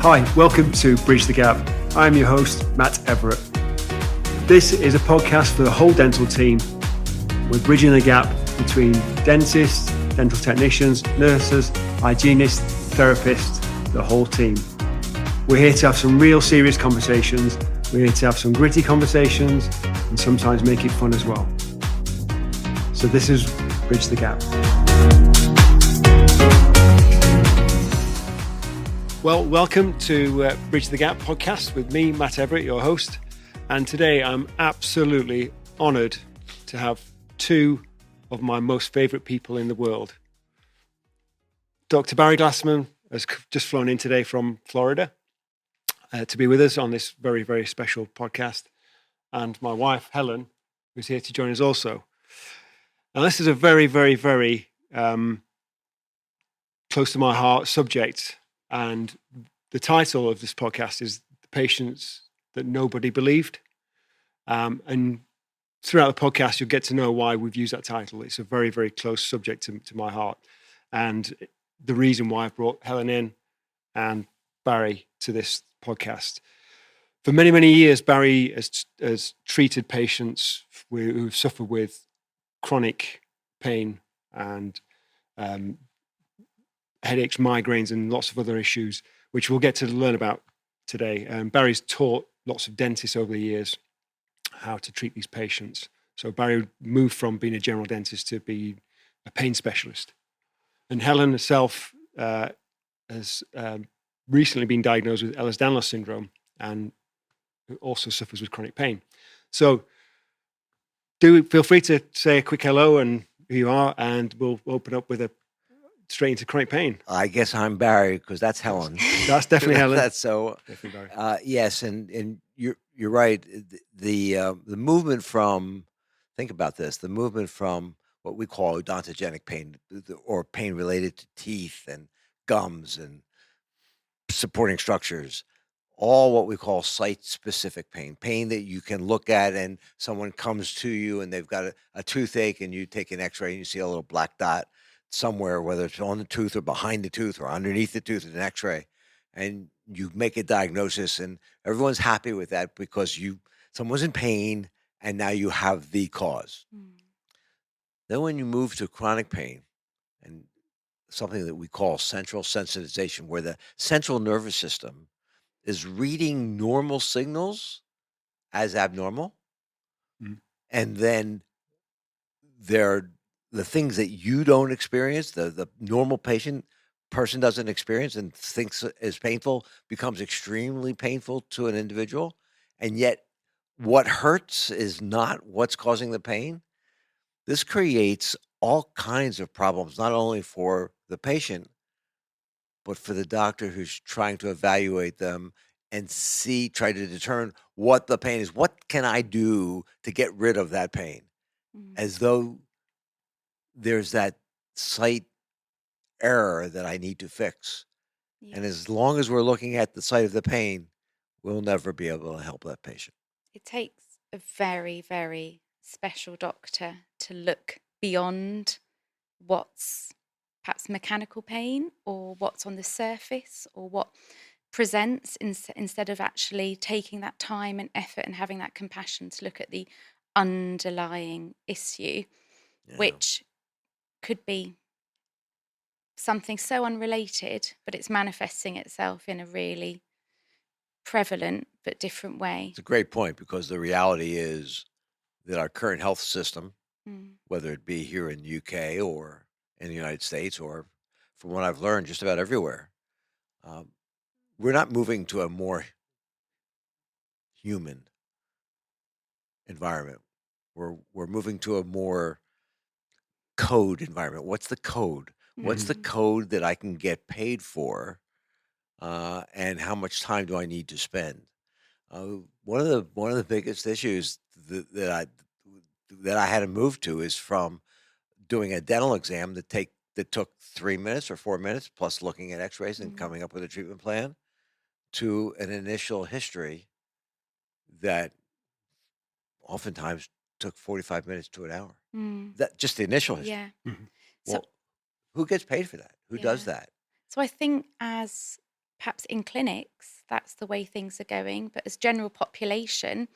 Hi, welcome to Bridge the Gap. I'm your host, Matt Everatt. This is a podcast for the whole dental team. We're bridging the gap between dentists, dental technicians, nurses, hygienists, therapists, the whole team. We're here to have some real serious conversations. We're here to have some gritty conversations and sometimes make it fun as well. So this is Bridge the Gap. Well, welcome to Bridge the Gap podcast with me, Matt Everatt, your host. And today I'm absolutely honoured to have two of my most favourite people in the world. Dr. Barry Glasman has just flown in today from Florida to be with us on this very, very special podcast. And my wife, Helen, who's here to join us also. Now, this is a very, very, very close to my heart subject. And the title of this podcast is The Patients That Nobody Believed. And throughout the podcast, you'll get to know why we've used that title. It's a very, very close subject to my heart. And the reason why I've brought Helen in and Barry to this podcast. For many, many years, Barry has treated patients who suffer with chronic pain and headaches, migraines, and lots of other issues, which we'll get to learn about today. Barry's taught lots of dentists over the years how to treat these patients. So Barry moved from being a general dentist to be a pain specialist. And Helen herself has recently been diagnosed with Ehlers-Danlos Syndrome and also suffers with chronic pain. So do feel free to say a quick hello and who you are, and we'll open up with a straight into chronic pain. I guess I'm Barry because that's Helen. That's definitely Helen. That's so. Definitely Barry. Yes, and you're right. The movement from, think about this, the movement from what we call odontogenic pain, or pain related to teeth and gums and supporting structures, all what we call site-specific pain that you can look at, and someone comes to you and they've got a toothache, and you take an X-ray and you see a little black dot somewhere, whether it's on the tooth or behind the tooth or underneath the tooth, an X-ray, and you make a diagnosis, and everyone's happy with that because someone's in pain and now you have the cause. Then when you move to chronic pain and something that we call central sensitization, where the central nervous system is reading normal signals as abnormal, and then the things that you don't experience, the normal person doesn't experience and thinks is painful, becomes extremely painful to an individual. And yet what hurts is not what's causing the pain. This creates all kinds of problems, not only for the patient, but for the doctor who's trying to evaluate them and try to determine what the pain is. What can I do to get rid of that pain? As though there's that site error that I need to fix. Yeah. And as long as we're looking at the site of the pain, we'll never be able to help that patient. It takes a very, very special doctor to look beyond what's perhaps mechanical pain or what's on the surface or what presents, instead of actually taking that time and effort and having that compassion to look at the underlying issue, which could be something so unrelated, but it's manifesting itself in a really prevalent but different way. It's a great point, because the reality is that our current health system, whether it be here in the UK or in the United States, or from what I've learned just about everywhere, we're not moving to a more human environment. We're moving to a more code environment. What's the code? What's the code that I can get paid for, and how much time do I need to spend? One of the biggest issues that I had to move to is from doing a dental exam that took 3 minutes or 4 minutes, plus looking at X-rays and coming up with a treatment plan, to an initial history that oftentimes took 45 minutes to an hour. That just the initial history. Yeah. Well, who gets paid for that? Who does that? So I think as perhaps in clinics, that's the way things are going. But as general population,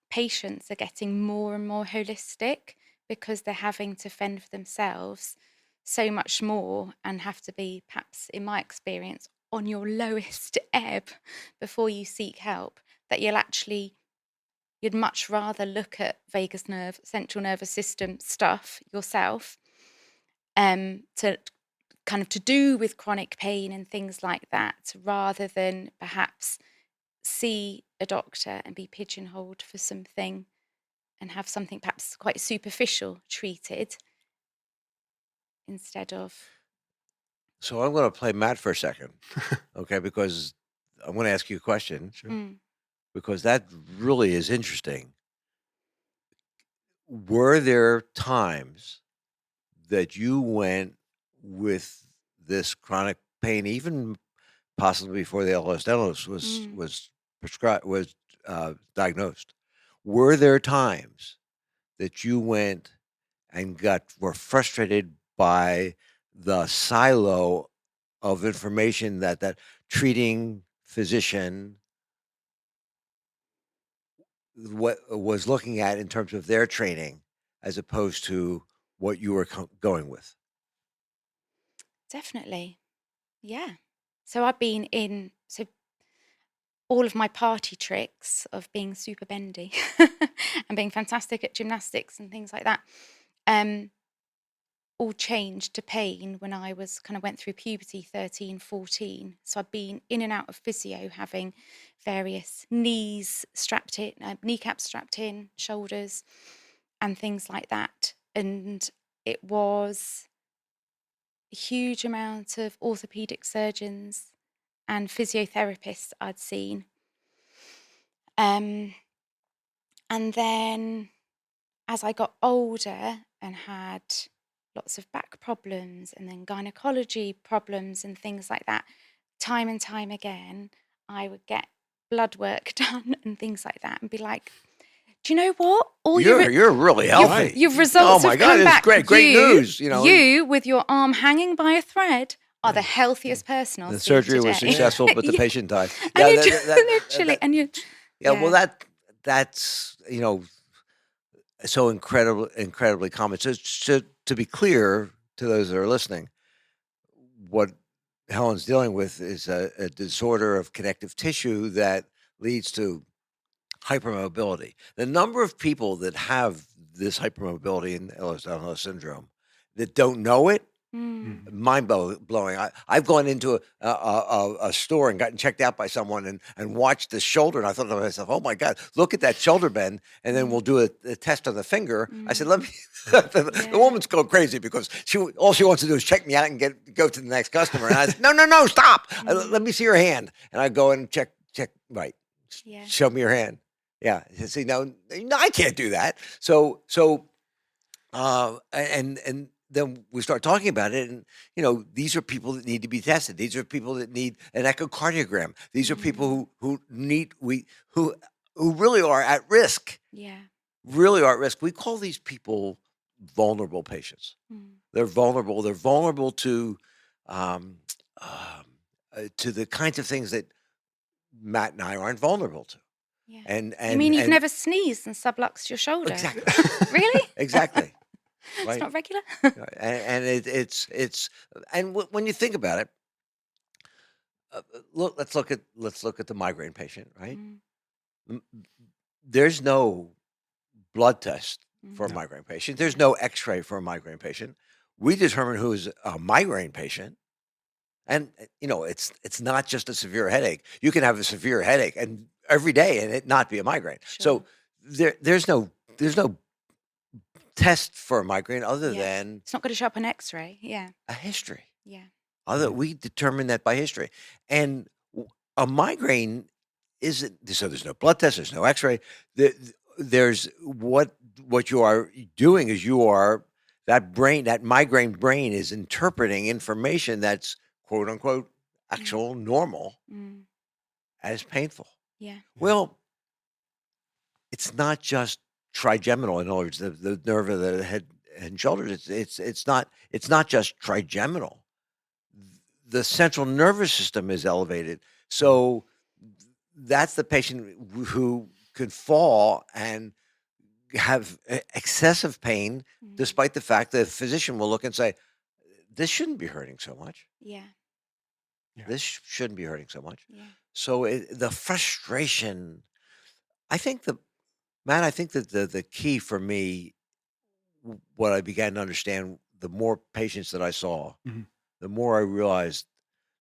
patients are getting more and more holistic because they're having to fend for themselves so much more and have to be, perhaps in my experience, on your lowest ebb before you seek help, that you'd much rather look at vagus nerve, central nervous system stuff yourself, to kind of to do with chronic pain and things like that, rather than perhaps see a doctor and be pigeonholed for something and have something perhaps quite superficial treated instead of. So I'm going to play Matt for a second, okay? Because I'm going to ask you a question Sure. because that really is interesting. Were there times that you went with this chronic pain, even possibly before the Ehlers-Danlos was prescribed, was diagnosed? Were there times that you went and were frustrated by the silo of information that treating physician what was looking at in terms of their training, as opposed to what you were going with? Definitely. Yeah. So I've been in, so all of my party tricks of being super bendy and being fantastic at gymnastics and things like that, all changed to pain when I was kind of went through puberty, 13, 14. So I've been in and out of physio, having various knees strapped in, kneecaps strapped in, shoulders, and things like that. And it was a huge amount of orthopedic surgeons and physiotherapists I'd seen. And then as I got older and had lots of back problems and then gynecology problems and things like that, time and time again, I would get blood work done and things like that and be like, do you know what? All You're really healthy. your results Oh my have God, come it's back. great news. You know, You with your arm hanging by a thread are the healthiest person I'll the see surgery was today. successful, but the Yeah. patient died. And Yeah, you literally, and you, well, that's so incredibly common. So to be clear to those that are listening, what Helen's dealing with is a disorder of connective tissue that leads to hypermobility. The number of people that have this hypermobility in Ehlers-Danlos Syndrome that don't know it, mind blowing. I've gone into a store and gotten checked out by someone and watched the shoulder, and I thought to myself, "Oh my God, look at that shoulder bend!" And then we'll do a test on the finger. I said, "Let me." The woman's going crazy because all she wants to do is check me out and go to the next customer. And I said, "No, stop! Let me see your hand." And I go and check. Right, show me your hand. Yeah, see, no, I can't do that. So, and then we start talking about it, and these are people that need to be tested. These are people that need an echocardiogram. These are people who really are at risk. Yeah. Really are at risk. We call these people vulnerable patients. They're vulnerable. They're vulnerable to the kinds of things that Matt and I aren't vulnerable to. Yeah. And you mean you've never sneezed and subluxed your shoulder? Exactly. Really? Exactly. It's not regular. And it's when you think about it, let's look at the migraine patient, right? There's no blood test for a migraine patient. There's no X-ray for a migraine patient. We determine who is a migraine patient, and it's not just a severe headache. You can have a severe headache and every day and it not be a migraine. Sure. So there's no test for a migraine other than it's not going to show up on X-ray. Yeah. a history. Yeah. We determine that by history, and a migraine isn't. So there's no blood test. There's no X-ray. There's what you are doing is that migraine brain is interpreting information that's quote unquote actual normal as painful. Yeah. Well, it's not just trigeminal. In other words, the nerve of the head and shoulders. It's not just trigeminal. the central nervous system is elevated. So that's the patient who could fall and have excessive pain, Mm. despite the fact that the physician will look and say, this shouldn't be hurting so much. Yeah. Yeah. This shouldn't be hurting so much. Yeah. So the frustration, I think that the key for me, what I began to understand, the more patients that I saw, Mhm. the more I realized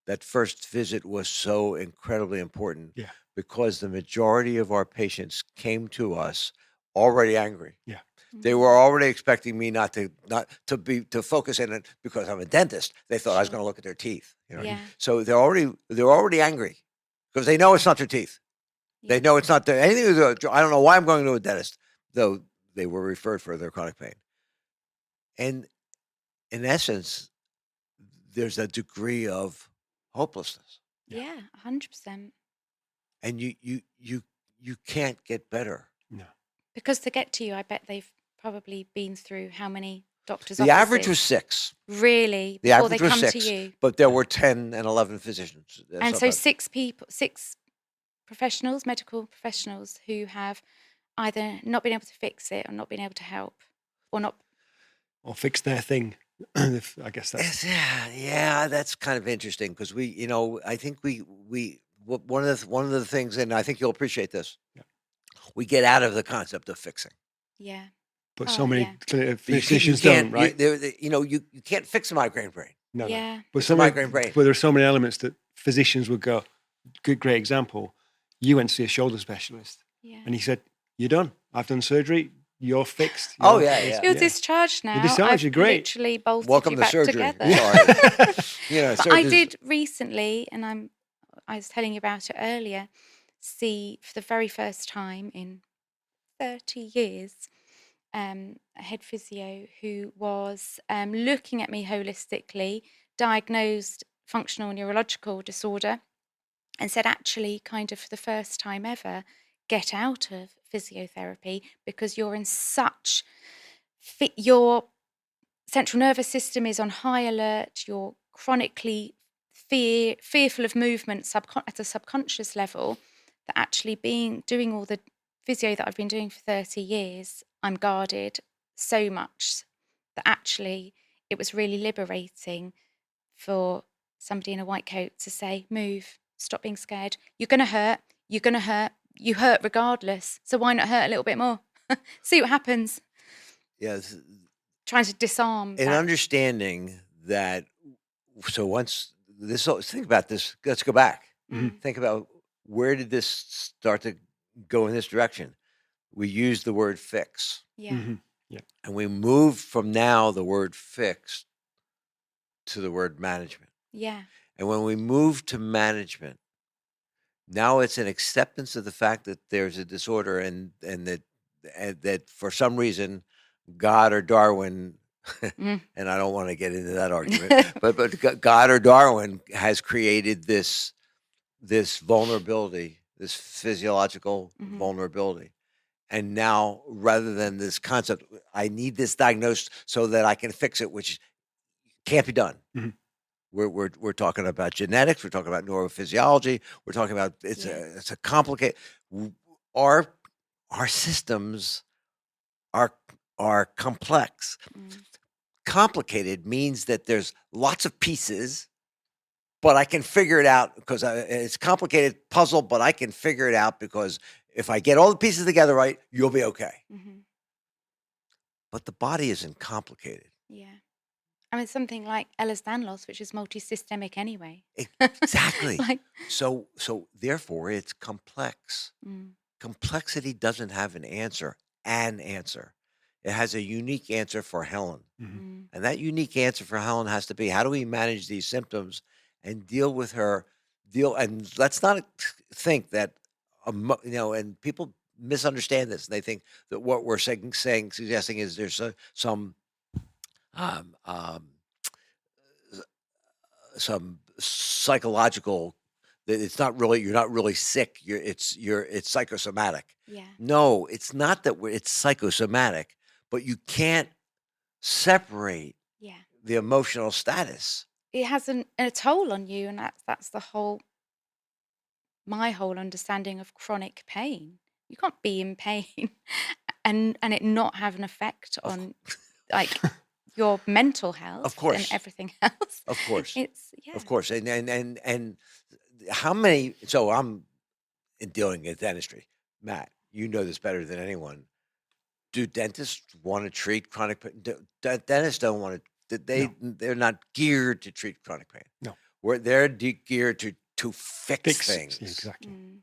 that first visit was so incredibly important. Yeah. Because the majority of our patients came to us already angry. Yeah. They were already expecting me not to focus in it because I'm a dentist. They thought I was Sure. going to look at their teeth. You know? Yeah. So they're already angry because they know it's not their teeth. They Yeah. know it's not their anything. I don't know why I'm going to a dentist, though they were referred for their chronic pain. And in essence, there's a degree of hopelessness, Yeah. 100%. and you can't get better. No. Because to get to you, I bet they've probably been through how many doctors' The average was offices? 6. Really? The Before they average was come to 6, you? but there were 10 and 11 physicians. And so sometimes. 6 professionals, medical professionals, who have either not been able to fix it or not been able to help or not. Or fix their thing. I guess that's Yeah, that's kind of interesting because I think one of the things, and I think you'll appreciate this. Yeah. We get out of the concept of fixing. Yeah. but Oh, so many yeah. But you physicians can't, don't, right? you can't fix a migraine brain. No. Yeah. But It's so a many, migraine brain. but there are so many elements that physicians would go. Great example. You went to see a shoulder specialist, Yeah. and he said, "You're done. I've done surgery. You're fixed." Oh, You're- yeah, it's- yeah. You're discharged now. discharged, I've you're great. literally bolted Welcome you to back surgery. together. Sorry. But I did recently, and I was telling you about it earlier, see for the very first time in 30 years, a head physio who was looking at me holistically, diagnosed functional neurological disorder, and said, actually, kind of for the first time ever, get out of physiotherapy because you're in such your central nervous system is on high alert. You're chronically fearful of movement at a subconscious level. That actually doing all the physio that I've been doing for 30 years, I'm guarded so much that actually it was really liberating for somebody in a white coat to say, move, stop being scared. You're going to hurt. You're going to hurt. You hurt regardless. So why not hurt a little bit more? See what happens. Yes. Trying to disarm And that. understanding that, so once this, think about this, let's go back. Mm. Think about, where did this start to go in this direction? We used the word fix. Yeah. Mhm. And we moved from now the word fix to the word management. Yeah. And when we move to management, now it's an acceptance of the fact that there's a disorder and that for some reason God or Darwin, Mm. and I don't want to get into that argument, but God or Darwin has created this vulnerability, this physiological Mhm. vulnerability. And now, rather than this concept, I need this diagnosed so that I can fix it, which can't be done. Mhm. We're talking about genetics. We're talking about neurophysiology. We're talking about it's a complicated. Our systems are complex. Mm. Complicated means that there's lots of pieces, but I can figure it out because it's a complicated puzzle. But I can figure it out because if I get all the pieces together right, you'll be okay. Mhm. But the body isn't complicated. Yeah. I mean, something like Ehlers-Danlos, which is multisystemic anyway. Exactly. Like, So therefore, it's complex. mm. Complexity doesn't have an answer. It has a unique answer for Helen. Mm. And that unique answer for Helen has to be, how do we manage these symptoms and deal with her? And let's not think that, and people misunderstand this. And they think that what we're suggesting is there's some psychological, that it's not really, you're not really sick. It's psychosomatic. Yeah. No, it's not that it's psychosomatic, but you can't separate Yeah. the emotional status it has a toll on you, and that's my whole understanding of chronic pain. You can't be in pain and it not have an effect Of, on like your mental of health and course, everything else. of course, It's of yeah. course. And how many? So I'm in dealing with dentistry, Matt. You know this better than anyone. Do dentists want to treat chronic pain? Dentists don't want to. No, They're not geared to treat chronic pain. no. Where they're geared to fix Yeah, things. exactly. Mm,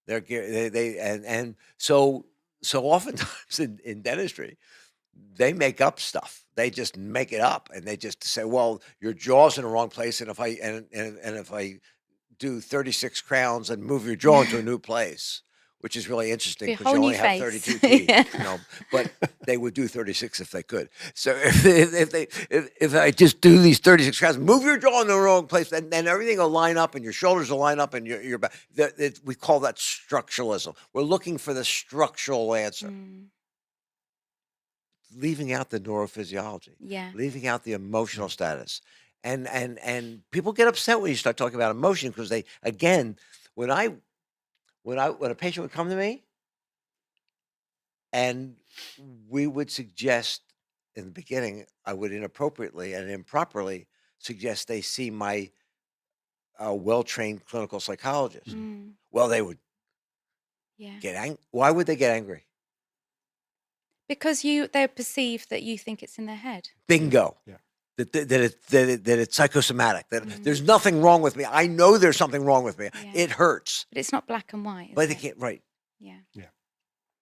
They're geared, they and so oftentimes in dentistry, they make up stuff. They just make it up, and they just say, "Well, your jaw's in the wrong place, and if I do 36 crowns and move your jaw into a new place," which is really interesting be a because whole you new only have face. 32 teeth, Yeah. but they would do 36 if they could. So if I just do these 36 crowns, move your jaw in the wrong place, then everything will line up and your shoulders will line up and your back. We call that structuralism. We're looking for the structural answer, Mm, leaving out the neurophysiology, yeah. leaving out the emotional Mm. status. And people get upset when you start talking about emotion because they, again, when a patient would come to me and we would suggest in the beginning, I would inappropriately and improperly suggest they see my well-trained clinical psychologist. Mm, Well, they would yeah. get angry. Why would they get angry? Because they perceive that you think it's in their head. Bingo. Yeah. That it's psychosomatic. That Mm, there's nothing wrong with me. I know there's something wrong with me. yeah. It hurts, But it's not black and white, but is they it? can't. Right. Yeah.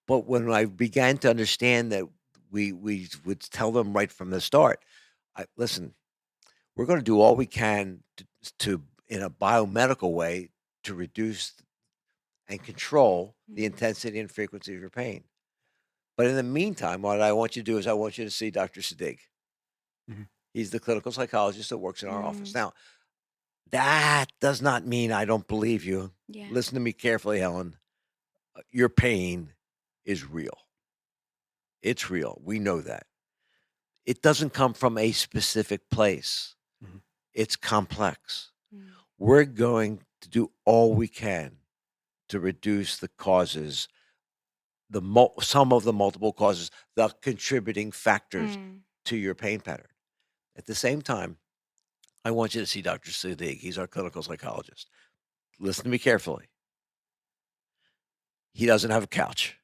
But when I began to understand that we would tell them right from the start, listen, we're going to do all we can to in a biomedical way to reduce and control the Mm, intensity and frequency of your pain. But in the meantime, what I want you to do is I want you to see Dr. Sadiq. Mhm. He's the clinical psychologist that works in our office. mm, Now, that does not mean I don't believe you. yeah. Listen to me carefully, Helen. Your pain is real. It's real. We know that. It doesn't come from a specific place. Mhm. It's complex. Mm, We're going to do all we can to reduce the causes, some of the multiple causes, the contributing factors mm, to your pain pattern. At the same time, I want you to see Dr. Sadiq. He's our clinical psychologist. Listen to me carefully. He doesn't have a couch.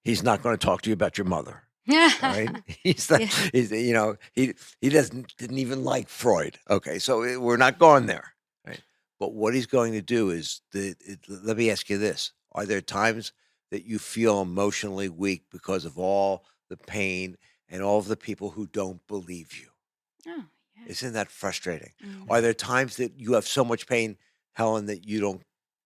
He's not going to talk to you about your mother. All right. He's not, Yeah. he didn't even like Freud. Okay. So we're not going there. Right. But what he's going to do is let me ask you this. Are there times that you feel emotionally weak because of all the pain and all of the people who don't believe you? Oh, yeah. Isn't that frustrating? Mm, Are there times that you have so much pain, Helen, that you don't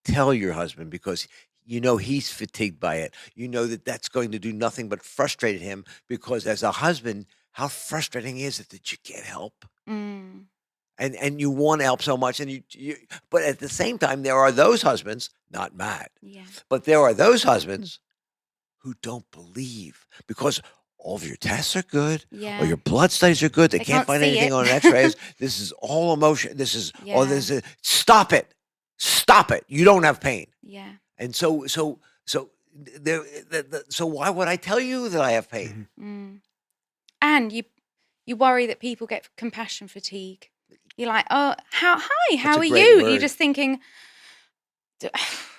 tell your husband because you know he's fatigued by it? You know that that's going to do nothing but frustrate him because as a husband, how frustrating is it that you can't help? mm, And you want to help so much, and but at the same time, there are those husbands, not mad, yeah. but there are those husbands who don't believe because all of your tests are good, or Yeah. your blood studies are good. They They can't can't find see anything it. on X-rays. This is all emotion. This is all Yeah. this. Stop it! Stop it! You don't have pain, Yeah. and so why would I tell you that I have pain? Mhm. Mm. And you worry that people get compassion fatigue. You're like, oh, hi, That's how a are great you? You're word. just thinking,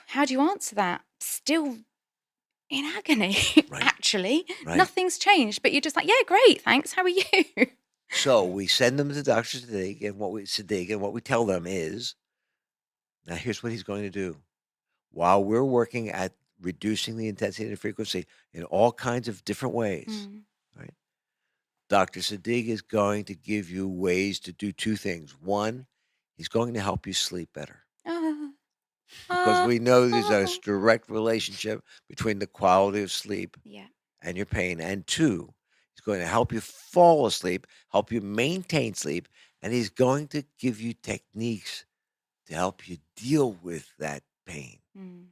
how do you answer that? Still in agony, Right, actually. right. Nothing's changed, but you're just like, yeah, great, thanks. How are you? So we send them to Dr. Sadiq, and what we tell them is, now here's what he's going to do. While we're working at reducing the intensity and frequency in all kinds of different ways, Mm. right? Dr. Sadiq is going to give you ways to do two things. One, he's going to help you sleep better Ah, because ah, we know there's a ah. direct relationship between the quality of sleep Yeah. and your pain. And two, he's going to help you fall asleep, help you maintain sleep, and he's going to give you techniques to help you deal with that pain. Mm.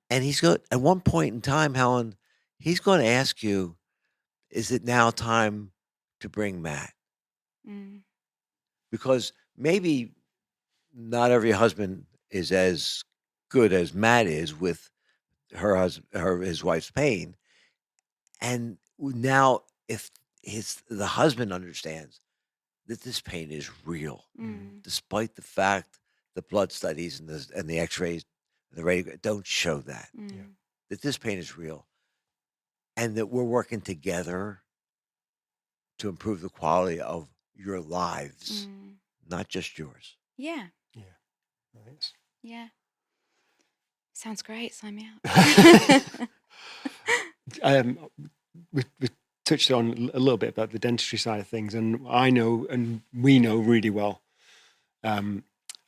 And he's going at one point in time, Helen, he's going to ask you, is it now time to bring Matt? Mm. because maybe not every husband is as good as Matt is with his wife's pain. And now, if the husband understands that this pain is real, Mm. despite the fact the blood studies and the X-rays and the radio don't show that Mm. that this pain is real, and that we're working together to improve the quality of your lives, Mm. not just yours. Yeah. Yeah. I think it's- Yeah. Sounds great. Sign me up. we touched on a little bit about the dentistry side of things, and I know, and we know really well, a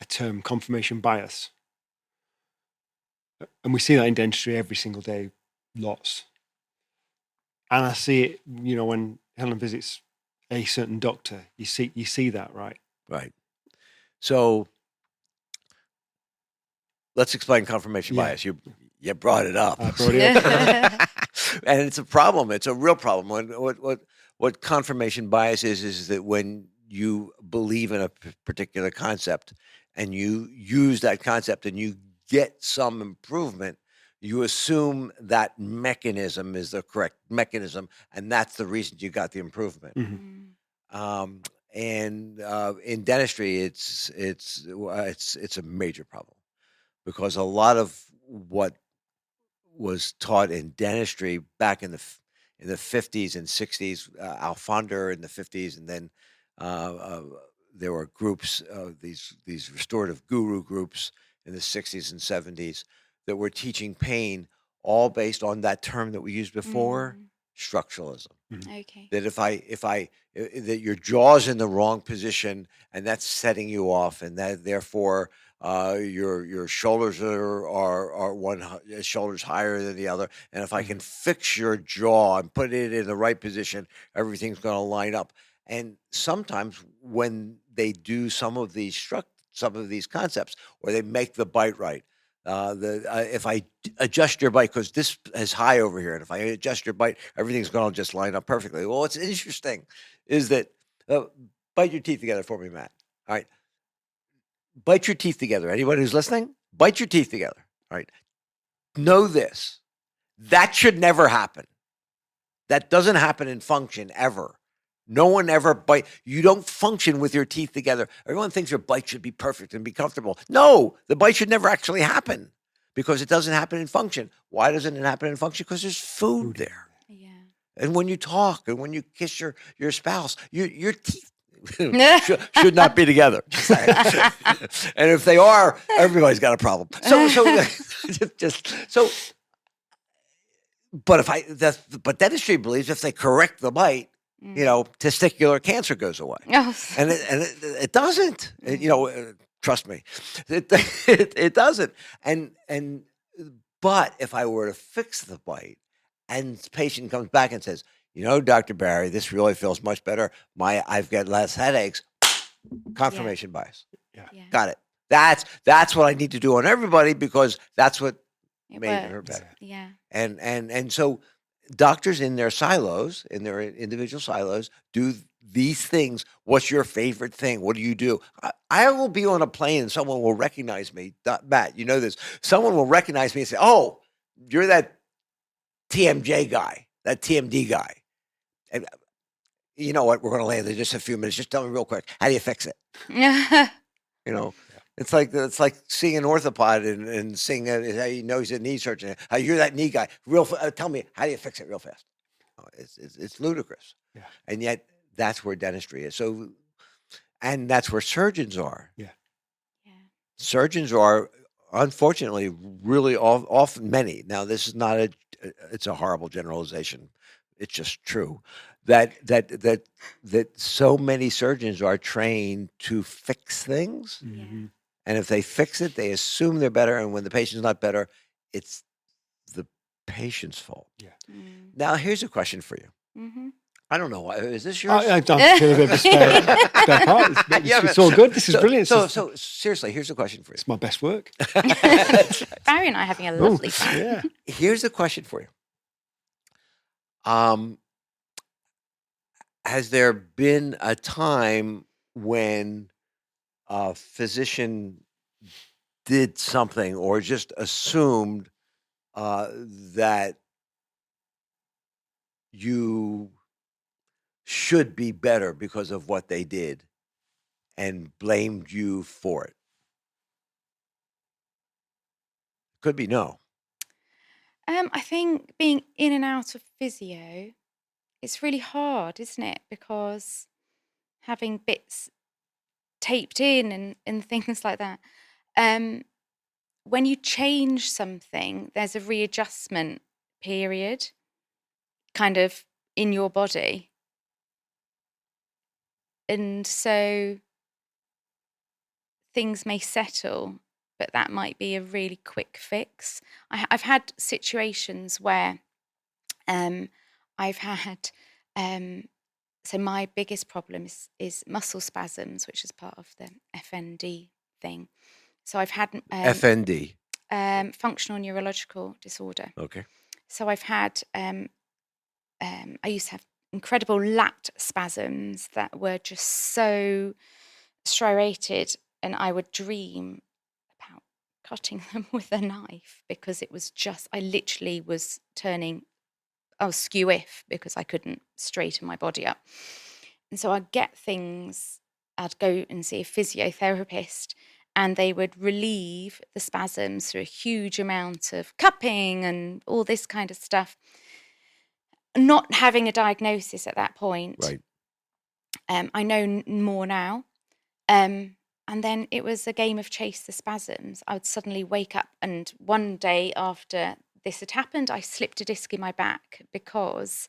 term, confirmation bias. And we see that in dentistry every single day, lots. And I see it, when Helen visits a certain doctor, you see that, right? Right. So let's explain confirmation Yeah. bias. You brought it up. I brought it up. And it's a problem. It's a real problem. What confirmation bias is that when you believe in a particular concept and you use that concept and you get some improvement, you assume that mechanism is the correct mechanism, and that's the reason you got the improvement. Mhm. Mm. And in dentistry, it's a major problem, because a lot of what was taught in dentistry back in the 50s and 60s, Alfonder in the 50s, and then there were groups, these restorative guru groups in the 60s and 70s that were teaching pain, all based on that term that we used before, Mm. structuralism. Okay. That that your jaw's in the wrong position and that's setting you off, and that therefore your shoulders are shoulders higher than the other, and if I can fix your jaw and put it in the right position, everything's going to line up. And sometimes when they do some of these concepts, or they make the bite right, if I adjust your bite because this is high over here, and if I adjust your bite, everything's going to just line up perfectly. Well, what's interesting is that bite your teeth together for me, Matt. All right, bite your teeth together. Anyone who's listening, bite your teeth together. All right, know this: that should never happen. That doesn't happen in function ever. No one ever bite. You don't function with your teeth together. Everyone thinks your bite should be perfect and be comfortable. No, the bite should never actually happen, because it doesn't happen in function. Why doesn't it happen in function? Because there's food there. Yeah. And when you talk and when you kiss your spouse, your teeth should not be together. Just saying. And if they are, everybody's got a problem. But dentistry believes if they correct the bite, testicular cancer goes away. Oh. And it doesn't. Trust me, it doesn't. But if I were to fix the bite, and the patient comes back and says, Dr. Barry, this really feels much better. I've got less headaches. Confirmation bias. Yeah. Yeah. Got it. That's what I need to do on everybody, because that's what It made her works. better. Yeah. And so doctors in their silos, in their individual silos, do these things. What's your favorite thing? What do you do? I will be on a plane and someone will recognize me. Matt, you know this. Someone will recognize me and say, "Oh, you're that TMJ guy, that TMD guy." And you know what? We're going to land in just a few minutes. Just tell me real quick, how do you fix it? Yeah. It's like seeing an orthopod and seeing how he knows he's a knee surgeon. You're that knee guy. Tell me, how do you fix it real fast? Oh, it's ludicrous. Yeah. And yet that's where dentistry is. So, and that's where surgeons are. Yeah. Yeah. Surgeons are, unfortunately, really often many. Now, this is not it's a horrible generalization. It's just true that so many surgeons are trained to fix things. Mhm. And if they fix it, they assume they're better. And when the patient's not better, it's the patient's fault. Yeah. Mm. Now, here's a question for you. Mm-hmm. I don't know why. Is this yours? I don't feel a bit of a spare part. It's all good. This is brilliant. So seriously, here's a question for you. It's my best work. Barry and I are having a lovely time. Yeah. Here's a question for you. has there been a time when a physician did something or just assumed that you should be better because of what they did and blamed you for it? Could be no. I think being in and out of physio, it's really hard, isn't it? Because having bits taped in and things like that. Um, when you change something, there's a readjustment period kind of in your body. And so things may settle, but that might be a really quick fix. I've had situations where I've had, so my biggest problem is muscle spasms, which is part of the FND thing. So I've had FND. functional neurological disorder. Okay. So I've had, I used to have incredible lat spasms that were just so striated, and I would dream about cutting them with a knife because it was just, I literally was turning, I was skew-if because I couldn't straighten my body up. And so I'd get things, I'd go and see a physiotherapist, and they would relieve the spasms through a huge amount of cupping and all this kind of stuff. Not having a diagnosis at that point, Right. I know more now. And then it was a game of chase the spasms. I would suddenly wake up, and one day after this had happened, I slipped a disc in my back because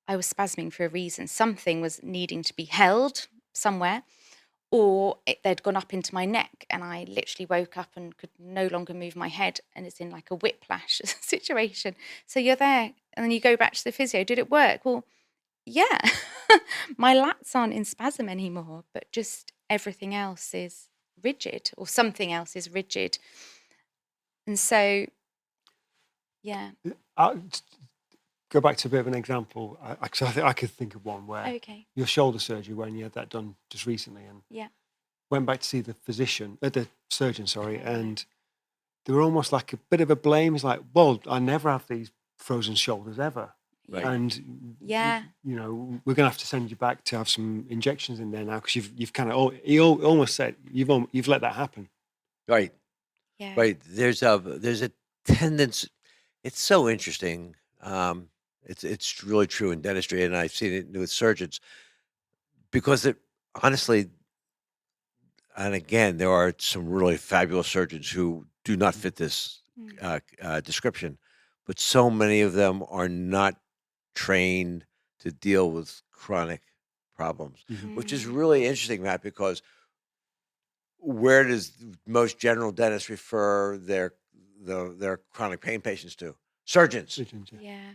I was spasming for a reason. Something was needing to be held somewhere, or they'd gone up into my neck, and I literally woke up and could no longer move my head, and it's in like a whiplash situation. So you're there, and then you go back to the physio. Did it work? Well, yeah. My lats aren't in spasm anymore, but just everything else is rigid, or something else is rigid. And so, yeah. I'll just go back to a bit of an example. 'Cause I think I could think of one where Okay. your shoulder surgery, when you had that done just recently, and Yeah. went back to see the the surgeon, sorry, Oh, yeah. and they were almost like a bit of a blame. It's like, well, I never have these frozen shoulders ever. Right. Yeah. And Yeah. you know, we're gonna have to send you back to have some injections in there now because you've kind of he almost said you've let that happen. Right. Yeah. Right. There's a tendency. It's so interesting. It's really true in dentistry, and I've seen it with surgeons because it honestly, and again, there are some really fabulous surgeons who do not fit this Mm. description, but so many of them are not trained to deal with chronic problems, which is Mm. really interesting, Matt, because where does most general dentists refer their chronic pain patients to? Surgeons, Surgeons, yeah. Yeah.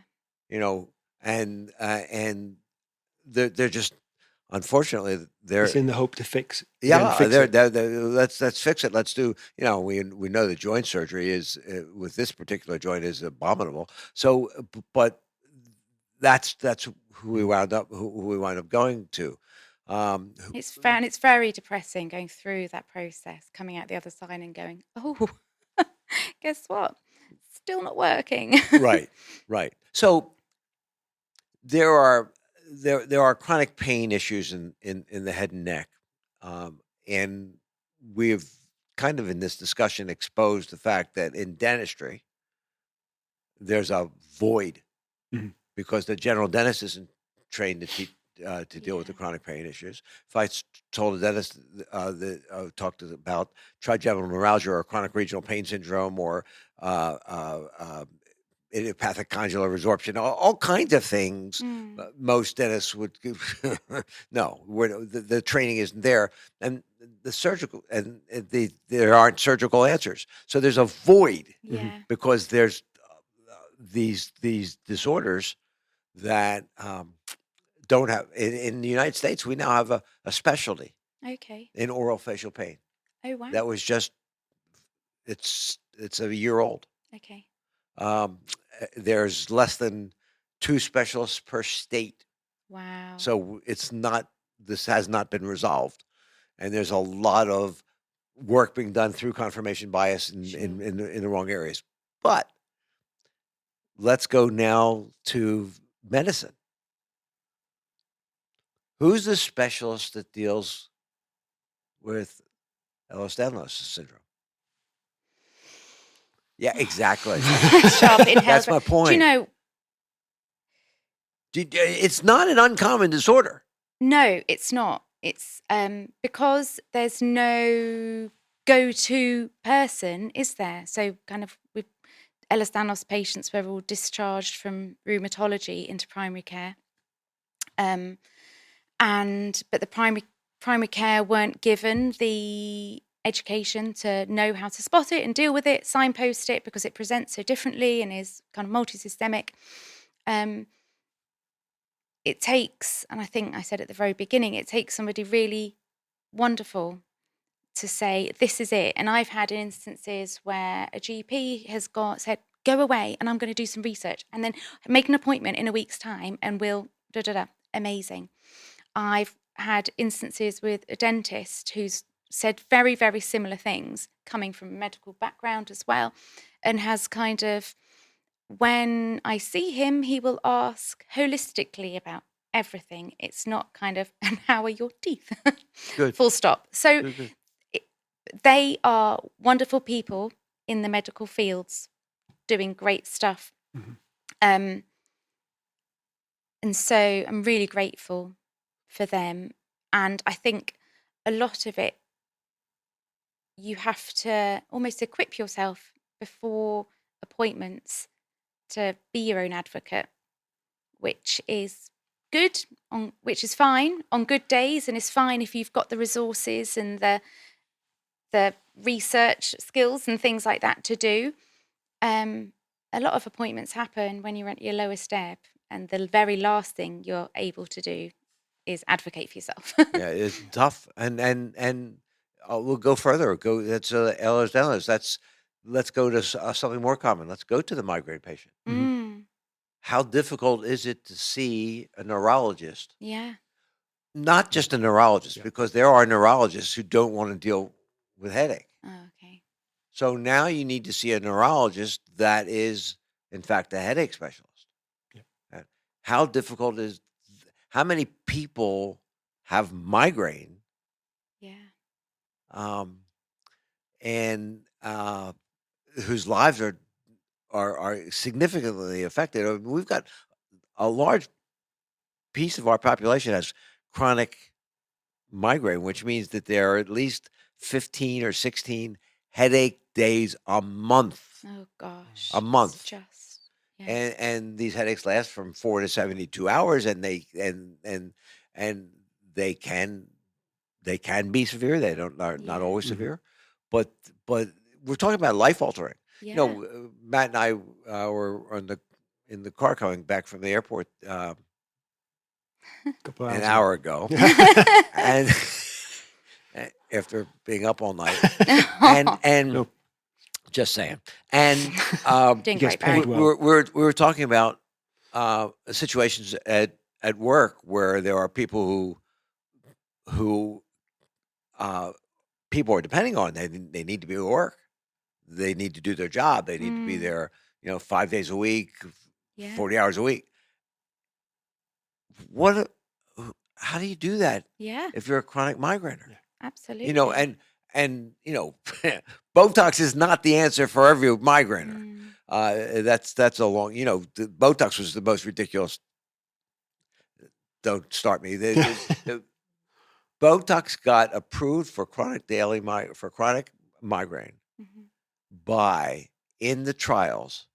you know, and they're just unfortunately they're It's in the hope to fix yeah fix it. let's fix it. Let's do we know the joint surgery is with this particular joint is abominable. So, but that's who we wound up going to. Who- It's very depressing going through that process, coming out the other side and going, oh, guess what? Still not working. right, right. So there are there are chronic pain issues in the head and neck, and we've kind of in this discussion exposed the fact that in dentistry there's a void Mhm. because the general dentist isn't trained to deal with the Yeah. chronic pain issues. If I told a dentist that talked about trigeminal neuralgia or chronic regional pain syndrome or uh, uh, uh, idiopathic condylar resorption, all kinds of things. Mm. Most dentists would no, the training isn't there, and the surgical and there aren't surgical answers. So there's a void Yeah. because there's these disorders that don't have in the United States. We now have a specialty Okay. in oral facial pain Oh, wow. that was just it's a year old. Okay. There's less than 2 specialists per state Wow. So this has not been resolved. And there's a lot of work being done through confirmation bias Sure. in the wrong areas. But let's go now to medicine. Who's the specialist that deals with Ehlers-Danlos syndrome? Yeah, exactly. Sharp inhale. That's my point. Do you know? It's not an uncommon disorder. No, it's not. It's because there's no go-to person, is there? So kind of with Ehlers-Danlos patients, we're all discharged from rheumatology into primary care. But the primary care weren't given the education to know how to spot it and deal with it, signpost it, because it presents so differently and is kind of multisystemic. It takes, and I think I said at the very beginning, it takes somebody really wonderful to say, this is it. And I've had instances where a GP has said, go away and I'm going to do some research and then make an appointment in a week's time and we'll amazing. I've had instances with a dentist who's said very, very similar things, coming from a medical background as well, and has kind of, when I see him, he will ask holistically about everything. It's not kind of, and how are your teeth? Good. Full stop. So Good. they are wonderful people in the medical fields doing great stuff. Mhm. And so I'm really grateful for them. And I think a lot of it, you have to almost equip yourself before appointments to be your own advocate, which is good, which is fine on good days, and is fine if you've got the resources and the research skills and things like that to do. A lot of appointments happen when you're at your lowest ebb, and the very last thing you're able to do is advocate for yourself. Yeah, it's tough. And we'll go further. That's Ehlers-Danlos. Let's go to something more common. Let's go to the migraine patient. How difficult is it to see a neurologist? Yeah. Not just a neurologist, Yeah. because there are neurologists who don't want to deal with headache. Oh, okay. So now you need to see a neurologist that is, in fact, a headache specialist. Yeah. How difficult is? How many people have migraine? Yeah. And whose lives are significantly affected. I mean, we've got a large piece of our population has chronic migraine, which means that there are at least 15 or 16 headache days a month. Oh gosh. A month. It's just And these headaches last from 4 to 72 hours, and they can be severe. They are not always Mhm. severe, but we're talking about life altering. Yeah. You know, Matt and I were in the car coming back from the airport Couple an hours hour ago, and after being up all night, and No. just saying, and Doing Gets great, Barry. paid well. we were talking about situations at work where there are people who people are depending on. They need to be at work. They need to do their job. They need to be there, 5 days a week, Yeah. 40 hours a week. How do you do that Yeah. if you're a chronic migrainer? Yeah. Absolutely. And Botox is not the answer for every migrainer. That's a long, the Botox was the most ridiculous. Don't start me. The Botox got approved for chronic migraine by, in the trials,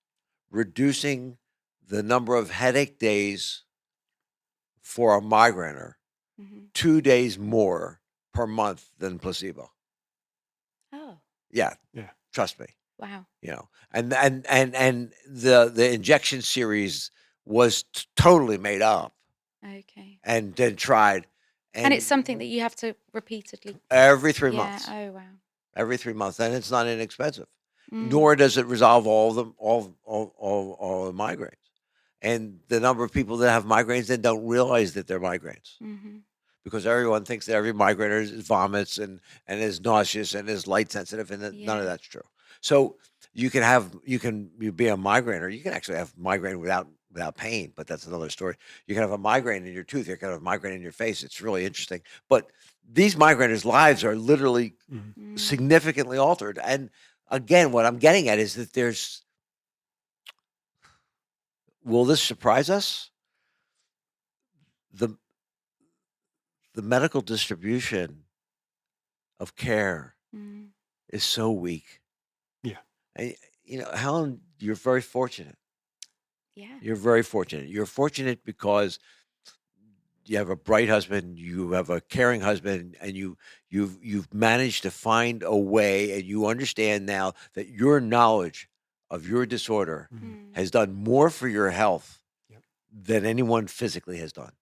reducing the number of headache days for a migrainer 2 days more per month than placebo. Oh. Yeah. Yeah. Trust me. Wow. And the injection series was totally made up Okay. and then tried. And it's something that you have to repeatedly. Every 3 Yeah. months. Oh wow. Every 3 months, and it's not inexpensive. Mm. Nor does it resolve all of them, all the migraines. And the number of people that have migraines then don't realize that they're migraines, Mm-hmm. because everyone thinks that every migraine is vomits and is nauseous and is light sensitive, and none of Yeah. that's true. So you be a migrainer. You can actually have migraine without pain, but that's another story. You can have a migraine in your tooth. You can have a migraine in your face. It's really interesting. But these migraineurs' lives are literally Mhm. significantly altered. And again, what I'm getting at is that will this surprise us? The the medical distribution of care Mm. is so weak. Yeah. And, Helen, you're very fortunate. Yeah. You're very fortunate. You're fortunate because you have a bright husband, you have a caring husband, and you've managed to find a way, and you understand now that your knowledge of your disorder Mhm. Mm. has done more for your health Yep. than anyone physically has done.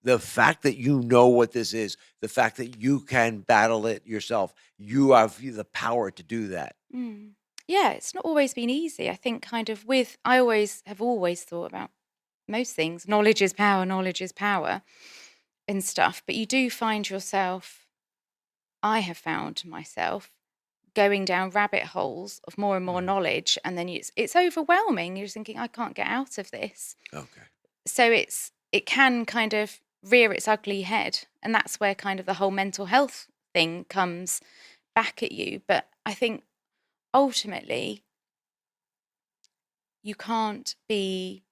The fact that you know what this is, the fact that you can battle it yourself, you have the power to do that. Mm. Yeah, it's not always been easy. I think I have always thought about most things, knowledge is power and stuff, but you do find yourself, I have found myself going down rabbit holes of more and more Mhm. knowledge, and then it's overwhelming. You're just thinking, I can't get out of this. Okay. So it can kind of rear its ugly head, and that's where kind of the whole mental health thing comes back at you. But I think ultimately you can't be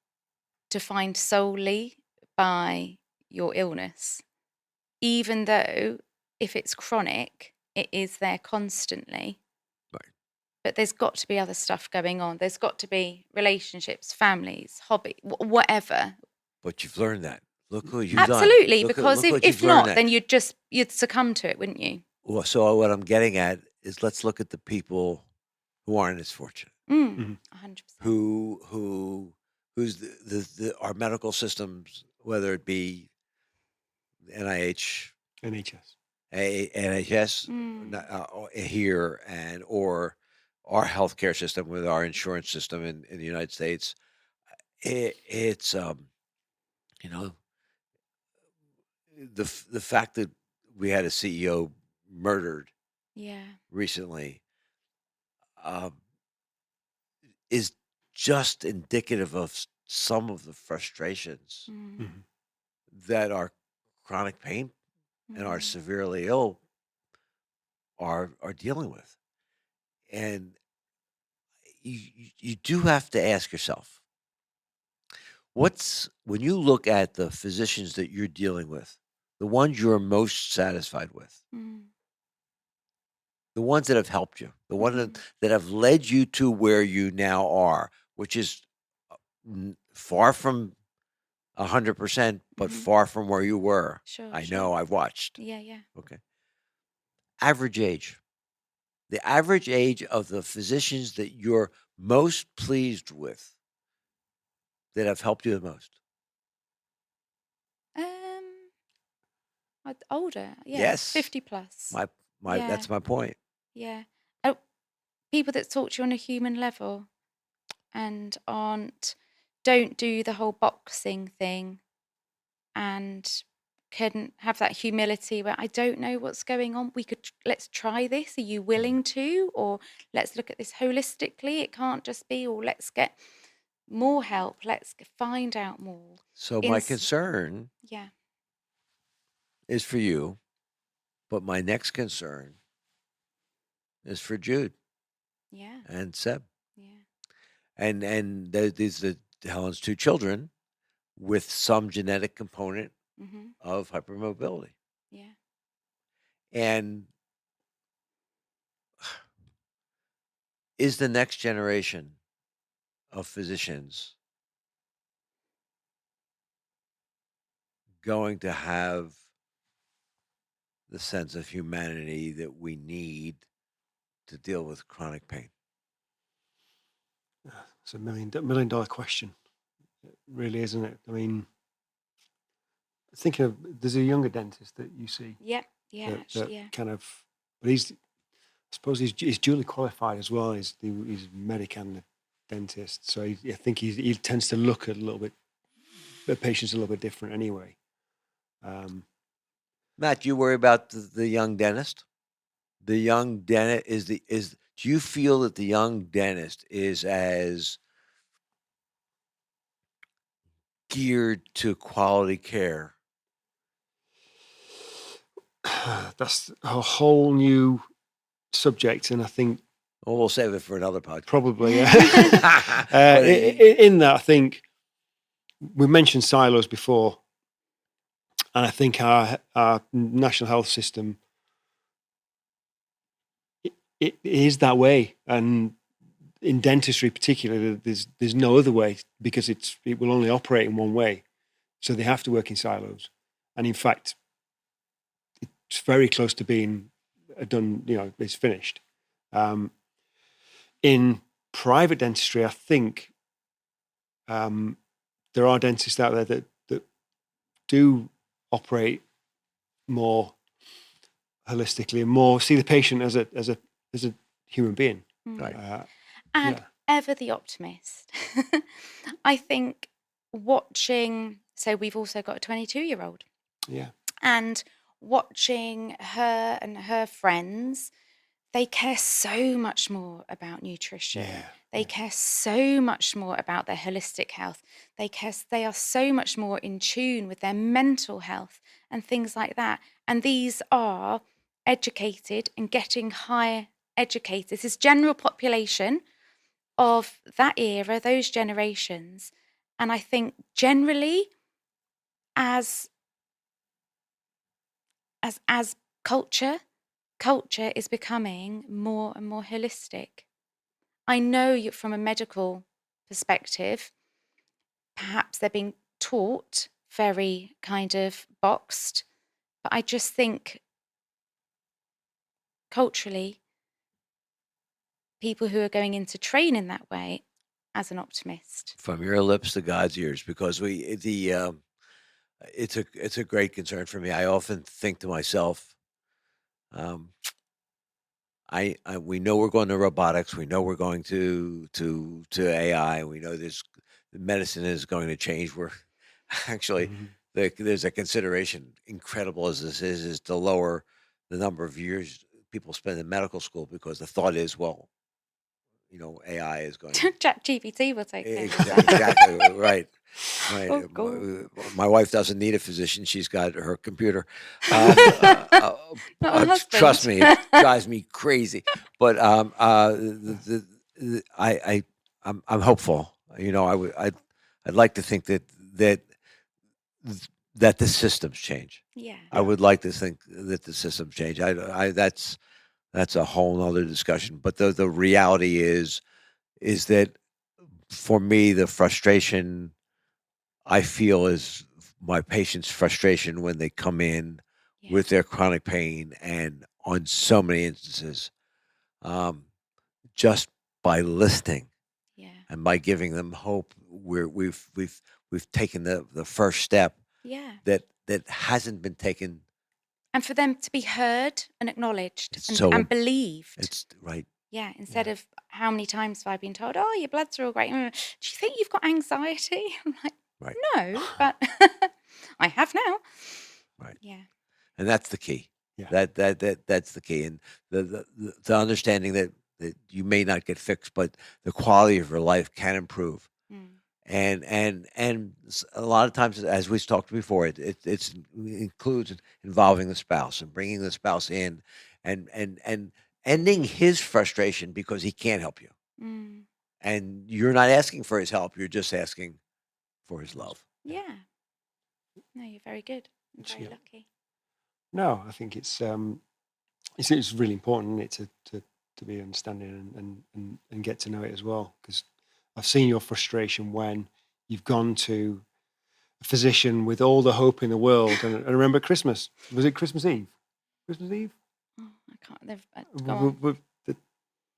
defined solely by your illness, even though if it's chronic, it is there constantly. Right. But there's got to be other stuff going on. There's got to be relationships, families, hobby, whatever. But you've learned that. Look what you've done. Absolutely, because Look what if you've learned not, that. then you'd succumb to it, wouldn't you? Well, so what I'm getting at is, let's look at the people who aren't as fortunate, Mhm. 100%. who's our medical systems, whether it be NIH, NHS. NHS Mm, here, or our healthcare system with our insurance system in the United States. It's you know the fact that we had a CEO murdered yeah. recently um, is just indicative of some of the frustrations Mm, Mhm. that our chronic pain and our mm, severely ill are dealing with. And you do have to ask yourself, when you look at the physicians that you're dealing with, the ones you're most satisfied with, mm, the ones that have helped you, the ones mm. that have led you to where you now are, which is far from 100%, but Mhm. far from where you were. Sure, I sure. know, I've watched. Yeah, yeah. Okay. Average age. The average age of the physicians that you're most pleased with, that have helped you the most. Um, older, yeah, Yes. 50 plus. My Yeah, that's my point. yeah. Oh, people that talk to you on a human level and don't do the whole boxing thing and can have that humility where I don't know what's going on. Let's try this. Are you willing to? Or let's look at this holistically. It can't just be, or let's get more help. Find out more. So my Ins- concern yeah, is for you, but my next concern is for Jude yeah, and Seb. yeah. These are Helen's two children with some genetic component Mm-hmm. of hypermobility. Yeah. And is the next generation of physicians going to have the sense of humanity that we need to deal with chronic pain? It's a $1 million question. It really, isn't it? I mean, thinking of, there's a younger dentist that you see Yep. Yeah. that Actually, yeah. kind of, but I suppose he's duly qualified as well. He's medic and dentist. So I think he tends to look at patients a little bit different anyway. Matt, do you worry about the young dentist? The young dentist do you feel that the young dentist is as geared to quality care? That's a whole new subject, and I think Well, we'll save it for another podcast. probably But in that, I think we mentioned silos before, and I think our national health system it is that way, and in dentistry particularly, there's no other way, because it will only operate in one way, so they have to work in silos, and in fact, it's very close to being done. It's finished. In private dentistry, I think there are dentists out there that do operate more holistically and more see the patient as a human being. Right. And Yeah. ever the optimist. I think so we've also got a 22-year-old, Yeah. and watching her and her friends, they care so much more about nutrition. Yeah. They care so much more about their holistic health. They are so much more in tune with their mental health and things like that. And these are educated and getting higher educated. This is general population of that era, those generations. And I think generally as culture is becoming more and more holistic. I know from a medical perspective, perhaps they're being taught very kind of boxed, but I just think culturally, people who are going into training that way, as an optimist. From your lips to God's ears, because it's a great concern for me. I often think to myself, we know we're going to robotics. We know we're going to AI. We know medicine is going to change. We're actually there's a consideration, incredible as this is to lower the number of years people spend in medical school, because the thought is, well, AI is going to ChatGPT will take care of that. exactly right. Right. Oh, God. My wife doesn't need a physician; she's got her computer. Not a husband. Trust me, it drives me crazy. But I'm hopeful. I'd like to think that the systems change. Yeah. I would like to think that the systems change. That's a whole nother discussion. But the reality is that for me, the frustration I feel is my patient's frustration when they come in with their chronic pain, and on so many instances, just by listening and by giving them hope, we've taken the first step that hasn't been taken. And for them to be heard and acknowledged and believed. It's right. Yeah, instead of how many times have I been told, oh, your bloods are all great. Do you think you've got anxiety? I'm like, right. No, but I have now. Right. Yeah. And that's the key. Yeah. That's the key. And the understanding that you may not get fixed, but the quality of your life can improve. And a lot of times, as we've talked before, it includes involving the spouse and bringing the spouse in, and ending his frustration because he can't help you, and you're not asking for his help; you're just asking for his love. Yeah. No, you're very good. I'm very lucky. No, I think it's really important, isn't it, to be understanding and get to know it as well, because I've seen your frustration when you've gone to a physician with all the hope in the world. And I remember Christmas. Was it Christmas Eve? Christmas Eve? Oh, I can't. Go on.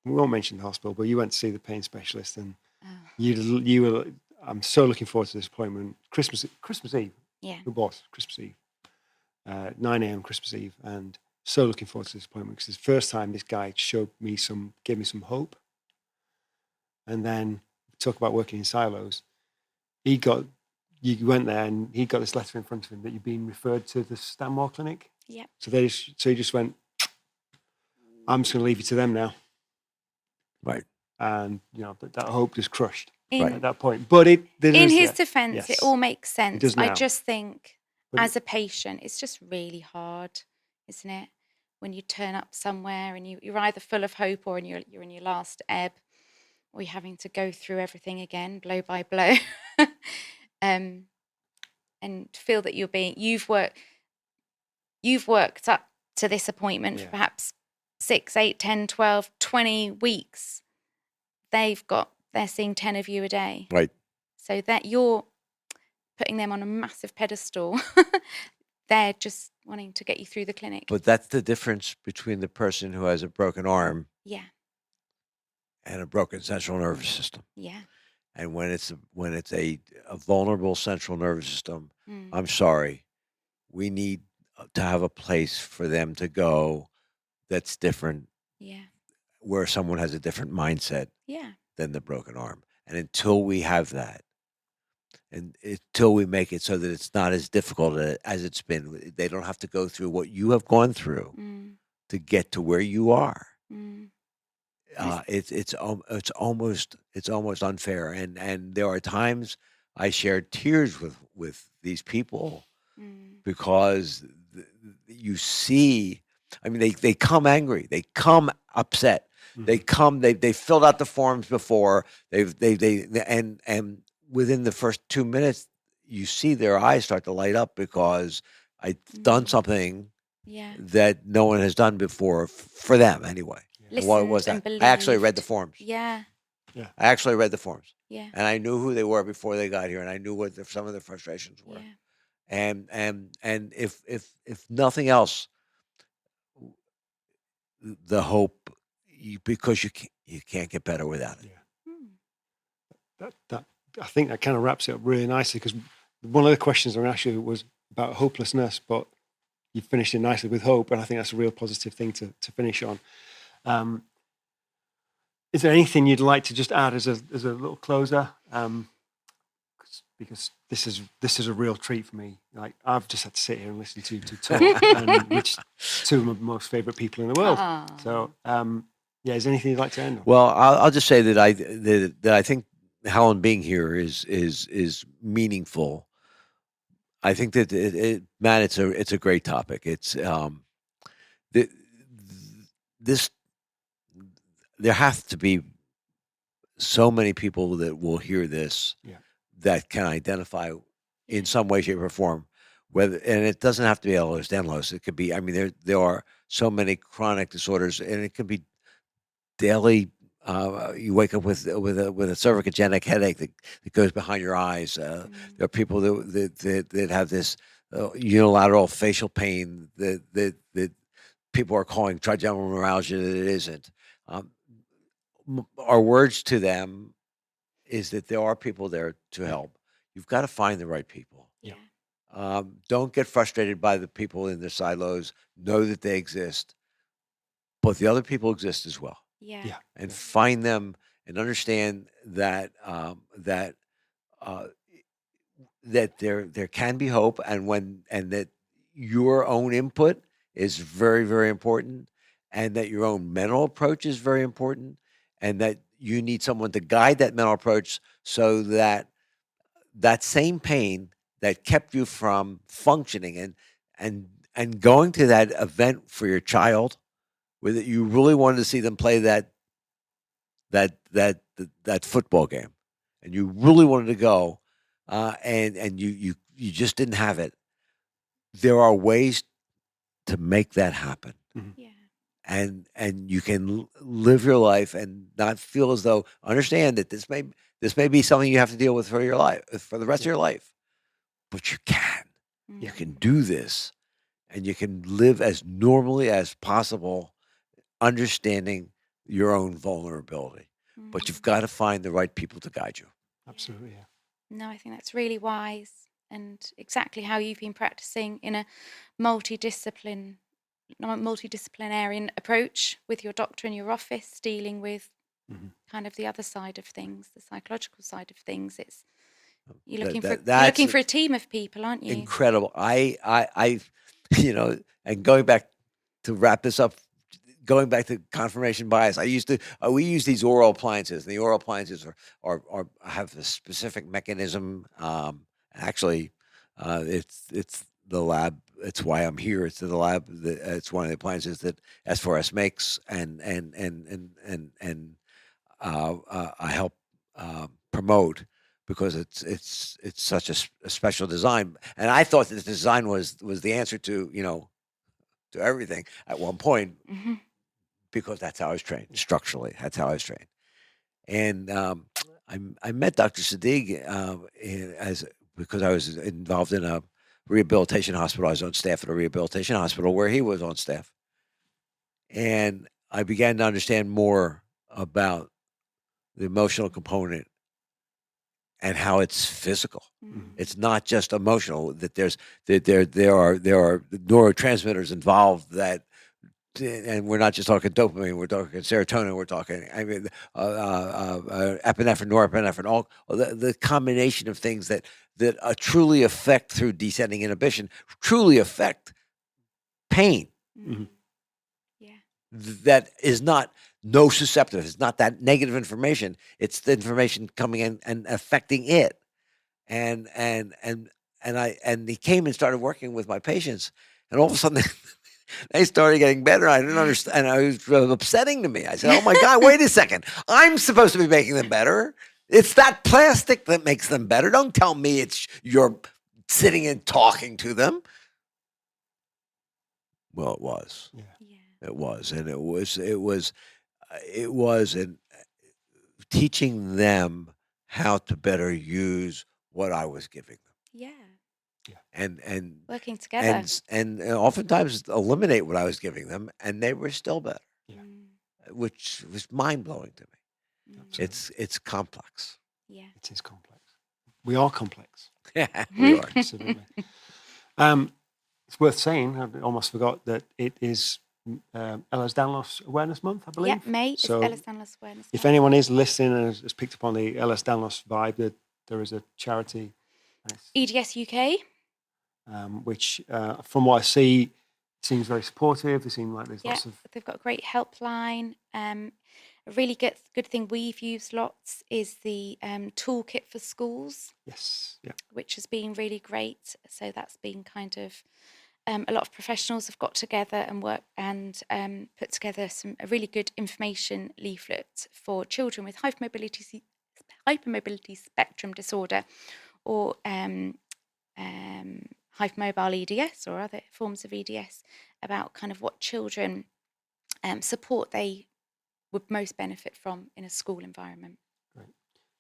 We won't mention the hospital, but you went to see the pain specialist, and you were. I'm so looking forward to this appointment. Christmas Eve. Yeah. It was Christmas Eve. 9 a.m. Christmas Eve, and so looking forward to this appointment, because it's the first time this guy gave me some hope. And then talk about working in silos. You went there and he got this letter in front of him that you've been referred to the Stanmore Clinic. Yep. So he just went, I'm just going to leave you to them now. Right. And that hope just crushed Right. at that point. But In his defense, yes, it all makes sense. does I now. just think But as a patient, it's just really hard, isn't it? When you turn up somewhere and you're either full of hope or you're in your last ebb, or you're having to go through everything again, blow by blow, and feel that you've worked up to this appointment for Yeah. perhaps 6, 8, 10, 12, 20 weeks. They're seeing 10 of you a day. Right. So that you're putting them on a massive pedestal. They're just wanting to get you through the clinic. But that's the difference between the person who has a broken arm Yeah, and a broken central nervous system. yeah. And when it's a vulnerable central nervous system, Mm, I'm sorry, we need to have a place for them to go that's different, yeah, where someone has a different mindset yeah. than the broken arm. And until we have that, and until we make it so that it's not as difficult as it's been, they don't have to go through what you have gone through Mm, to get to where you are. mm, It's almost unfair, and there are times I share tears with these people mm, because you see, I mean, they come angry, they come upset, they come, they filled out the forms before, and within the first 2 minutes, you see their eyes start to light up because I've done mm. something Yeah. that no one has done before for them anyway. And what was Listened that? and I actually read the believed. forms. Yeah, I actually read the forms, yeah, and I knew who they were before they got here, and I knew what some of their frustrations were. yeah. And if nothing else, the hope, because you can't get better without it. Yeah. Mm, That I think that kind of wraps it up really nicely, because one of the questions I asked you was about hopelessness, but you finished it nicely with hope, and I think that's a real positive thing to finish on. Is there anything you'd like to just add as a little closer? Because this is a real treat for me. Like, I've just had to sit here and listen to talk, and which two of my most favorite people in the world. Aw. So, yeah, is there anything you'd like to end on? Well, I'll just say that I think Helen being here is meaningful. I think that Matt, it's a great topic. It's th- this there have to be so many people that will hear this Yeah. that can identify in some way, shape, or form. And it doesn't have to be Ehlers-Danlos. It could be. I mean, there are so many chronic disorders, and it could be daily. You wake up with a cervicogenic headache that goes behind your eyes. There are people that have this unilateral facial pain that people are calling trigeminal neuralgia that it isn't. Our words to them is that there are people there to help. You've got to find the right people. Yeah. Don't get frustrated by the people in the silos. Know that they exist, but the other people exist as well. Yeah. Yeah. And find them and understand that that there can be hope, and that your own input is very, very important, and that your own mental approach is very important, and that you need someone to guide that mental approach so that that same pain that kept you from functioning and going to that event for your child, where that you really wanted to see them play that football game, and you really wanted to go, and you just didn't have it. There are ways to make that happen, Yeah. and you can live your life and not feel as though, understand that this may be something you have to deal with for your life, for the rest of your life, but you can do this, and you can live as normally as possible, understanding your own vulnerability. But you've got to find the right people to guide you. Absolutely, yeah. No, I think that's really wise and exactly how you've been practicing in a multidisciplinarian approach with your doctor in your office, dealing with kind of the other side of things, the psychological side of things. It's you're That- looking for that- you're that's looking for a team of people, aren't you? incredible. I, and going back to wrap this up, going back to confirmation bias, we use these oral appliances. The oral appliances are have a specific mechanism. Actually, it's the lab. It's why I'm here. It's the lab. It's one of the appliances that S4S makes, and I help promote, because it's such a special design. And I thought that the design was the answer to to everything at one point, Hmm. because that's how I was trained structurally. That's how I was trained. And I met Dr. Sadiq because I was involved in a rehabilitation hospital. I was on staff at a rehabilitation hospital where he was on staff. And I began to understand more about the emotional component and how it's physical. It's not just emotional. That there are neurotransmitters involved that, and we're not just talking dopamine. We're talking serotonin. We're talking, epinephrine, norepinephrine, all the combination of things that truly affect, through descending inhibition, truly affect pain. Mhm. Yeah. That is not nociceptive. It's not that negative information. It's the information coming in and affecting it. And he came and started working with my patients, and all of a sudden they started getting better. I didn't understand. And it was upsetting to me. I said, "Oh my God, wait a second! I'm supposed to be making them better. It's that plastic that makes them better. Don't tell me it's you're sitting and talking to them." Well, it was. Yeah. Yeah. It was, and it was in teaching them how to better use what I was giving them, Yeah. and Working together. and oftentimes eliminate what I was giving them, and they were still better, Yeah. which was mind blowing to me. Absolutely. It's complex. Yeah. It is complex. We are complex. We are. Absolutely. It's worth saying, I almost forgot, that it is Ehlers-Danlos Awareness Month, I believe. Yeah, May is So Ehlers-Danlos Awareness if Month. anyone is listening and has picked up on the Ehlers-Danlos vibe, that there is a charity, EDS UK. which, from what I see, seems very supportive. They seem like there's Yeah, lots of... they've got a great helpline. A really good thing we've used lots is the toolkit for schools, Yes, yeah. which has been really great. So that's been kind of a lot of professionals have got together and worked and put together a really good information leaflet for children with hypermobility spectrum disorder, or hypermobile EDS or other forms of EDS, about kind of what children support they would most benefit from in a school environment. Right.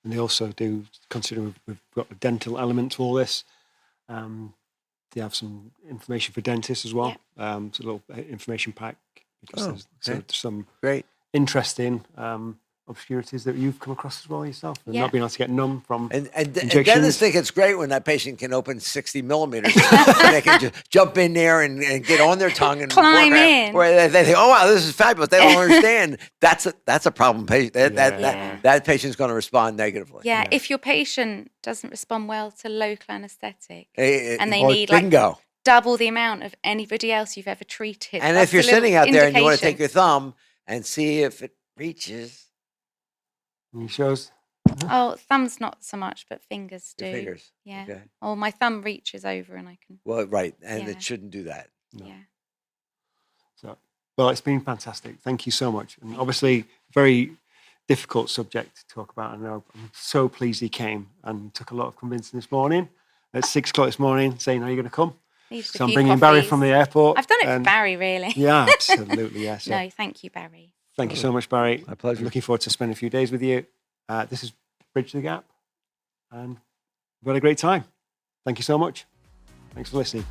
And they also do, consider we've got a dental element to all this. They have some information for dentists as well. It's a little information pack, because there's some Great. interesting obscurities that you've come across as well yourself, and Yeah. not being able to get numb from And injections. dentists think it's great when that patient can open 60 millimeters and they can just jump in there and get on their tongue and Climb work in. out, where they think, "Oh wow, this is fabulous." They don't understand. That's a problem patient. Yeah. That patient's going to respond negatively. Yeah, if your patient doesn't respond well to local anaesthetic and they Or need like bingo. double the amount of anybody else you've ever treated. And that's if you're a little sitting out there and you want to take indication. your thumb and see if it reaches And he shows. Oh, thumbs not so much, but fingers do. your fingers. Yeah. Okay. Oh, my thumb reaches over and I can. Well, right, and Yeah. it shouldn't do that. No. Yeah. So, well, it's been fantastic. Thank you so much. And obviously, very difficult subject to talk about. I know I'm so pleased he came, and took a lot of convincing this morning at 6 o'clock this morning, saying, "Are you going to come?" Needed a So I'm few bringing Barry coffees. from the airport. I've done it for and- Barry, really. Yeah, absolutely, yes. No, thank you, Barry. Thank you so much, Barry. My pleasure. Looking forward to spending a few days with you. This is Bridge the Gap, and we've had a great time. Thank you so much. Thanks for listening.